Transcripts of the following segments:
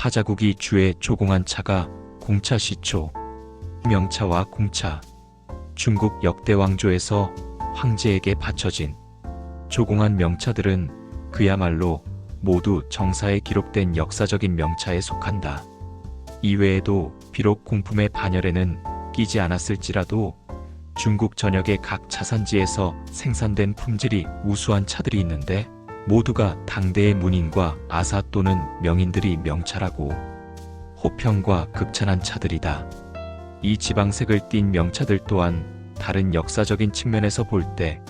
파자국이 주의 조공한 차가 공차 시초. 명차와 공차. 중국 역대 왕조에서 황제에게 바쳐진 조공한 명차들은 그야말로 모두 정사에 기록된 역사적인 명차에 속한다. 이외에도 비록 공품의 반열에는 끼지 않았을지라도 중국 전역의 각 차산지에서 생산된 품질이 우수한 차들이 있는데 모두가 당대의 문인과 아사 또는 명인들이 명차라고 호평과 극찬한 차들이다. 이 지방색을 띤 명차들 또한 다른 역사적인 측면에서 볼 때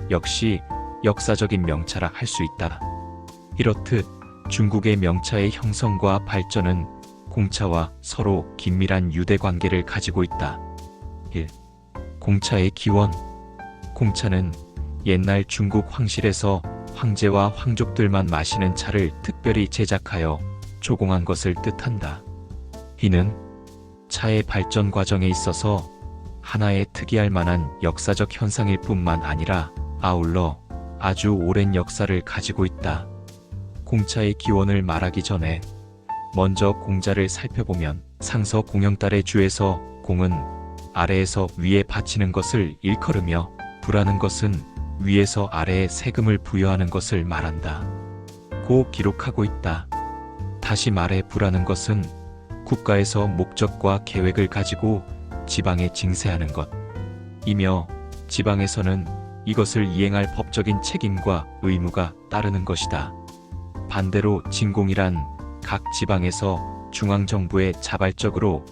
역시 역사적인 명차라 할 수 있다. 이렇듯 중국의 명차의 형성과 발전은 공차와 서로 긴밀한 유대 관계를 가지고 있다. 1. 공차의 기원. 공차는 옛날 중국 황실에서 황제와 황족들만 마시는 차를 특별히 제작하여 조공한 것을 뜻한다. 이는 차의 발전 과정에 있어서 하나의 특이할 만한 역사적 현상일 뿐만 아니라 아울러 아주 오랜 역사를 가지고 있다. 공차의 기원을 말하기 전에 먼저 공자를 살펴보면 상서 공영달의 주에서 공은 아래에서 위에 바치는 것을 일컬으며 부라는 것은 위에서 아래에 세금을 부여하는 것을 말한다. 고 기록하고 있다. 다시 말해 부라는 것은 국가에서 목적과 계획을 가지고 지방에 징세하는 것 이며 지방에서는 이것을 이행할 법적인 책임과 의무가 따르는 것이다. 반대로 진공이란 각 지방에서 중앙정부에 자발적으로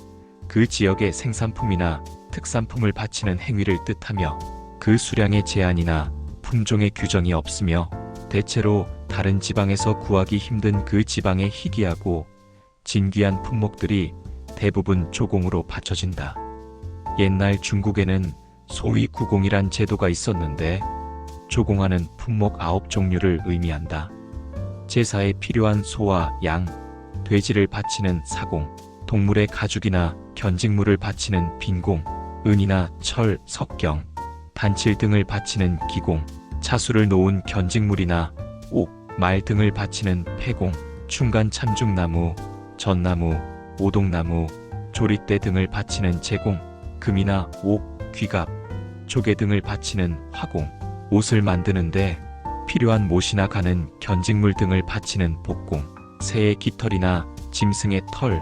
그 지역의 생산품이나 특산품을 바치는 행위를 뜻하며 그 수량의 제한이나 품종의 규정이 없으며 대체로 다른 지방에서 구하기 힘든 그 지방의 희귀하고 진귀한 품목들이 대부분 조공으로 바쳐진다. 옛날 중국에는 소위 구공이란 제도가 있었는데 조공하는 품목 9종류를 의미한다. 제사에 필요한 소와 양, 돼지를 바치는 사공, 동물의 가죽이나 견직물을 바치는 빈공, 은이나 철, 석경, 단칠 등을 바치는 기공, 차수를 놓은 견직물이나 옥, 말 등을 바치는 폐공, 충간 참중나무, 전나무, 오동나무, 조리대 등을 바치는 제공, 금이나 옥, 귀갑, 조개 등을 바치는 화공, 옷을 만드는데 필요한 못이나 가는 견직물 등을 바치는 복공, 새의 깃털이나 짐승의 털,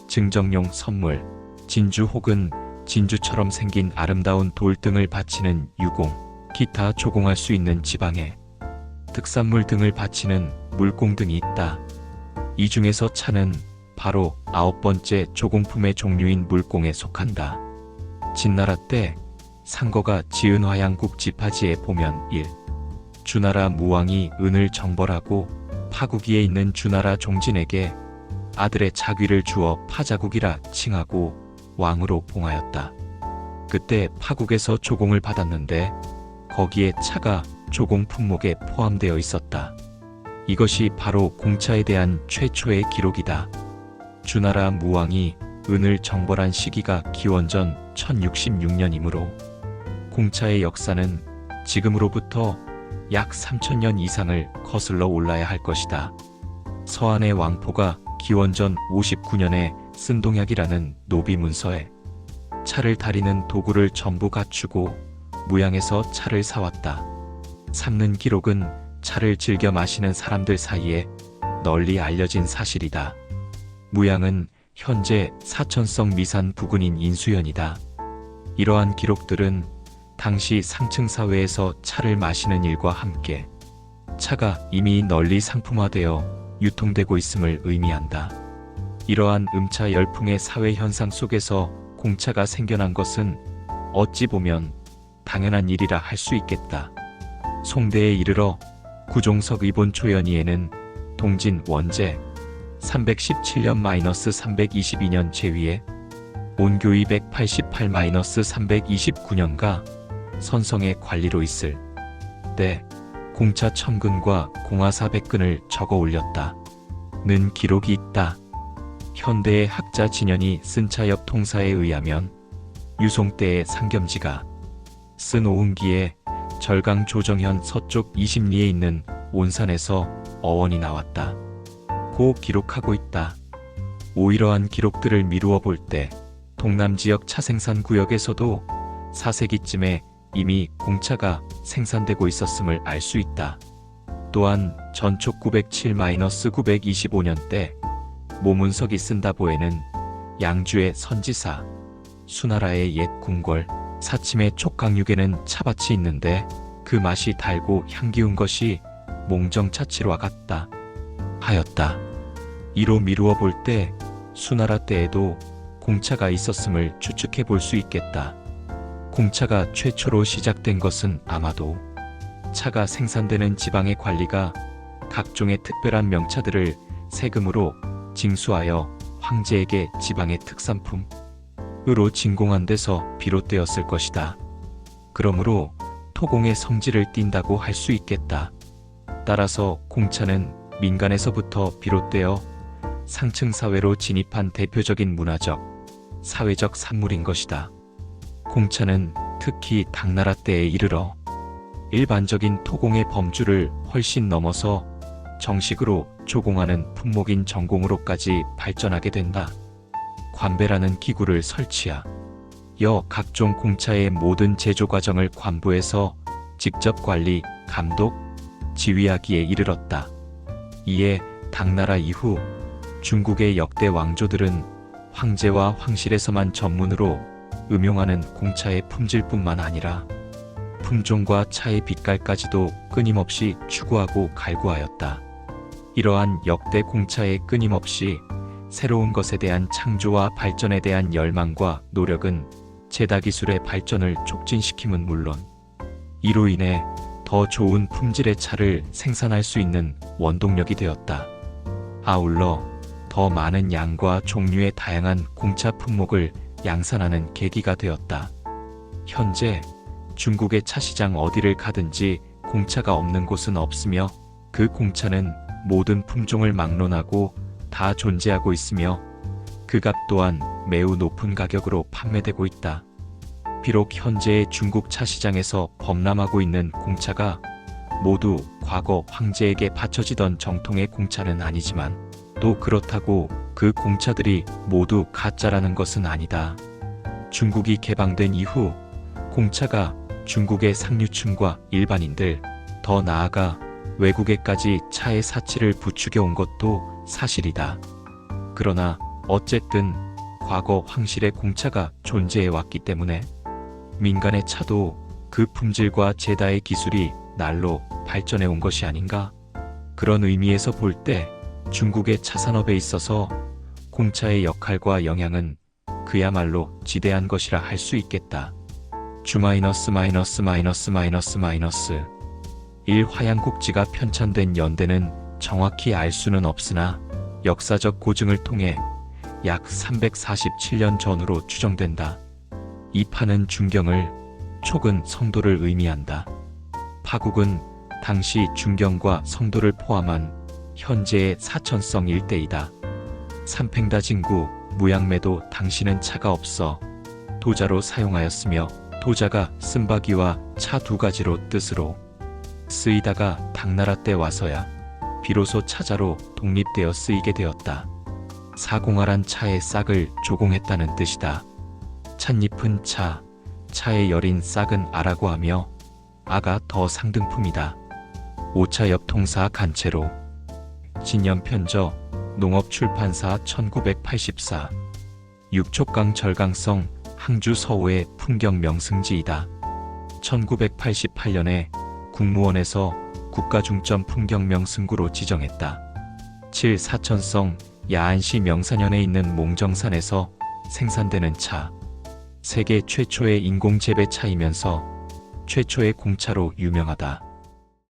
증정용 선물, 진주 혹은 진주처럼 생긴 아름다운 돌 등을 바치는 유공, 기타 조공할 수 있는 지방에 특산물 등을 바치는 물공 등이 있다. 이 중에서 차는 바로 9번째 조공품의 종류인 물공에 속한다. 진나라 때 상거가 지은 화양국 지파지에 보면 1. 주나라 무왕이 은을 정벌하고 파국이에 있는 주나라 종진에게 아들의 자귀를 주어 파자국이라 칭하고 왕으로 봉하였다. 그때 파국에서 조공을 받았는데 거기에 차가 조공 품목에 포함되어 있었다. 이것이 바로 공차에 대한 최초의 기록이다. 주나라 무왕이 은을 정벌한 시기가 기원전 1066년이므로 공차의 역사는 지금으로부터 약 3000년 이상을 거슬러 올라야 할 것이다. 서한의 왕포가 기원전 59년에 쓴 동약이라는 노비 문서에 차를 다리는 도구를 전부 갖추고 무양에서 차를 사왔다. 삼는 기록은 차를 즐겨 마시는 사람들 사이에 널리 알려진 사실이다. 무양은 현재 사천성 미산 부근인 인수연이다. 이러한 기록들은 당시 상층 사회에서 차를 마시는 일과 함께 차가 이미 널리 상품화되어 유통되고 있음을 의미한다. 이러한 음차 열풍의 사회 현상 속에서 공차가 생겨난 것은 어찌 보면 당연한 일이라 할 수 있겠다. 송대에 이르러 구종석 의본 초연이에는 동진 원제 317년-322년 제위에 온교이 188-329년가 선성의 관리로 있을 때 공차 1000근과 공화사 100근을 적어 올렸다. 는 기록이 있다. 현대의 학자 진연이 쓴 차엽 통사에 의하면 유송 때의 상겸지가 쓴 오은기에 절강 조정현 서쪽 20리에 있는 온산에서 어원이 나왔다. 고 기록하고 있다. 이러한 기록들을 미루어 볼 때 동남 지역 차 생산 구역에서도 4세기쯤에 이미 공차가 생산되고 있었음을 알 수 있다. 또한 전촉 907-925년 때 모문석이 쓴다 보에는 양주의 선지사, 수나라의 옛 궁궐, 사침의 촉강육에는 차밭이 있는데 그 맛이 달고 향기운 것이 몽정차치와 같다 하였다. 이로 미루어 볼 때 수나라 때에도 공차가 있었음을 추측해 볼 수 있겠다. 공차가 최초로 시작된 것은 아마도 차가 생산되는 지방의 관리가 각종의 특별한 명차들을 세금으로 징수하여 황제에게 지방의 특산품으로 진공한 데서 비롯되었을 것이다. 그러므로 토공의 성질을 띈다고 할 수 있겠다. 따라서 공차는 민간에서부터 비롯되어 상층 사회로 진입한 대표적인 문화적, 사회적 산물인 것이다. 공차는 특히 당나라 때에 이르러 일반적인 토공의 범주를 훨씬 넘어서 정식으로 조공하는 품목인 전공으로까지 발전하게 된다. 관배라는 기구를 설치하여 각종 공차의 모든 제조 과정을 관부에서 직접 관리, 감독, 지휘하기에 이르렀다. 이에 당나라 이후 중국의 역대 왕조들은 황제와 황실에서만 전문으로 음용하는 공차의 품질뿐만 아니라 품종과 차의 빛깔까지도 끊임없이 추구하고 갈구하였다. 이러한 역대 공차의 끊임없이 새로운 것에 대한 창조와 발전에 대한 열망과 노력은 제다기술의 발전을 촉진시킴은 물론 이로 인해 더 좋은 품질의 차를 생산할 수 있는 원동력이 되었다. 아울러 더 많은 양과 종류의 다양한 공차 품목을 양산하는 계기가 되었다. 현재 중국의 차시장 어디를 가든지 공차가 없는 곳은 없으며 그 공차는 모든 품종을 막론하고 다 존재하고 있으며 그 값 또한 매우 높은 가격으로 판매되고 있다. 비록 현재의 중국 차시장에서 범람하고 있는 공차가 모두 과거 황제에게 바쳐지던 정통의 공차는 아니지만 또 그렇다고 그 공차들이 모두 가짜라는 것은 아니다. 중국이 개방된 이후 공차가 중국의 상류층과 일반인들, 더 나아가 외국에까지 차의 사치를 부추겨 온 것도 사실이다. 그러나 어쨌든 과거 황실의 공차가 존재해 왔기 때문에 민간의 차도 그 품질과 제다의 기술이 날로 발전해 온 것이 아닌가? 그런 의미에서 볼 때 중국의 차산업에 있어서 공차의 역할과 영향은 그야말로 지대한 것이라 할 수 있겠다. 일 화양국지가 편찬된 연대는 정확히 알 수는 없으나 역사적 고증을 통해 약 347년 전으로 추정된다. 이 파는 중경을, 촉은 성도를 의미한다. 파국은 당시 중경과 성도를 포함한 현재의 사천성 일대이다. 삼팽다 진구, 무양매도 당시는 차가 없어 도자로 사용하였으며 도자가 쓴바귀와 차 두 가지로 뜻으로 쓰이다가 당나라 때 와서야 비로소 차자로 독립되어 쓰이게 되었다. 사공아란 차의 싹을 조공했다는 뜻이다. 찻잎은 차, 차의 열인 싹은 아라고 하며 아가 더 상등품이다. 오차엽 통사 간체로 진연편저 농업출판사 1984 육촉강 절강성 항주 서호의 풍경명승지이다. 1988년에 국무원에서 국가중점 풍경명승구로 지정했다. 7. 사천성 야안시 명산현에 있는 몽정산에서 생산되는 차. 세계 최초의 인공재배 차이면서 최초의 공차로 유명하다.